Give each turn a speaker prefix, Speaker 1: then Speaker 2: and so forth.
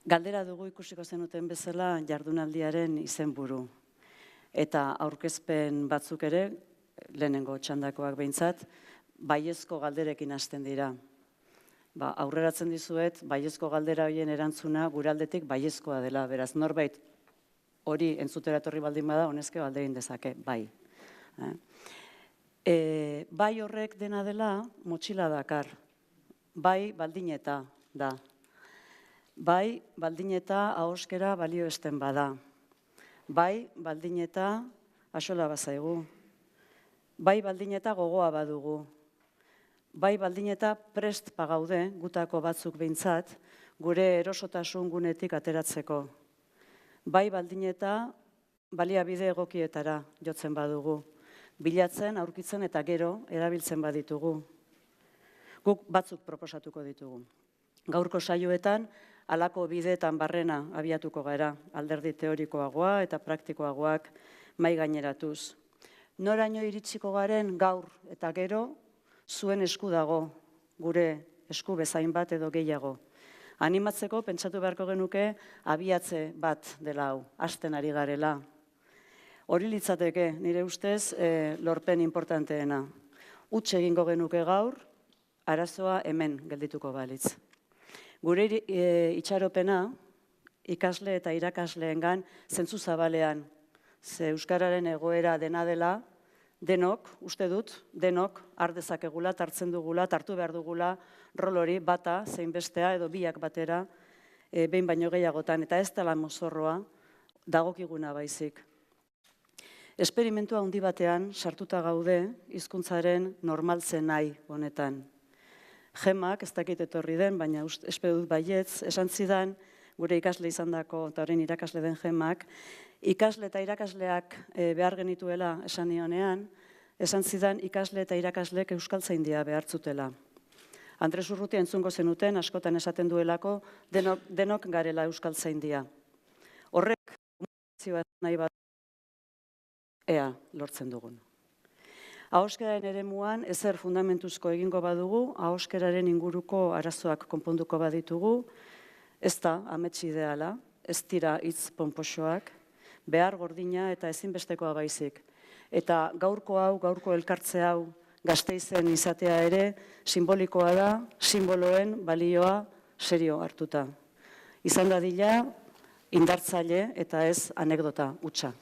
Speaker 1: Galdera dugu ikusiko zenuten bezala jardunaldiaren izenburu. Eta aurkezpen batzuk ere, lehenengo txandakoak behintzat, baiezko galderekin hasten dira. Aurreratzen dizuet, baiezko galdera horien erantzuna gure aldetik baiezkoa dela. Beraz, norbait hori entzutera etorri baldin bada, honezke baldegin dezake, bai. Bai horrek dena dela, motxila dakar. Bai baldin eta da. Bai baldin eta ahoskera balio esten bada. Bai baldin eta axola bazaigu. Bai baldin eta gogoa badugu. Bai baldin eta prest pagaude, gutako batzuk behintzat, gure erosotasun gunetik ateratzeko. Bai baldin eta baliabide egokietara jotzen badugu. Bilatzen, aurkitzen eta gero erabiltzen baditugu. Guk batzuk proposatuko ditugu. Gaurko saioetan, halako bideetan barrena abiatuko gara, alderdi teorikoagoa eta praktikoagoak mahai gaineratuz. Noraino iritsiko garen gaur eta gero, zuen esku dago, gure esku bezain bat edo gehiago. Animatzeko pentsatu beharko genuke abiatze bat dela hau, hasten ari garela. Hori litzateke, nire ustez, lorpen importanteena. Huts egingo genuke gaur, arazoa hemen geldituko balitz. Gure itxaropena, ikasle eta irakasleengan zentzu zabalean, ze euskararen egoera dena dela, denok, uste dut, denok ardezakegula, tartzen dugula, tartu behar dugula, rol hori bata, zein bestea edo biak batera, behin baino gehiagotan, eta ez dela mozorroa, dagokiguna baizik. Esperimentua handi batean sartuta gaude hizkuntzaren normaltzen nahi honetan. Gemak, ez dakit etorri den, baina espero dut baietz, esan zidan, gure ikasle izan dako, eta horrein irakasle den Gemak, ikasle eta irakasleak behar genituela esan nionean, esan zidan ikasle eta irakasleek euskaltzaindia behartzutela. Andres Urrutia entzungo zenuten, askotan esaten duelako, denok garela euskaltzaindia. Horrek, komunikazioa nahi bat, ea lortzen dugun. Ahoskeraren eremuan ezer fundamentuzko egingo badugu, ahoskeraren inguruko arazoak konponduko baditugu, ez da amets ideala, ez dira hitz ponpoxoak, behar gordina eta ezinbestekoa baizik. Eta gaurko hau, gaurko elkartze hau, Gasteizen izatea ere, simbolikoa da, simboloen balioa serio hartuta. Izan dadila, indartzaile eta ez anekdota hutsa.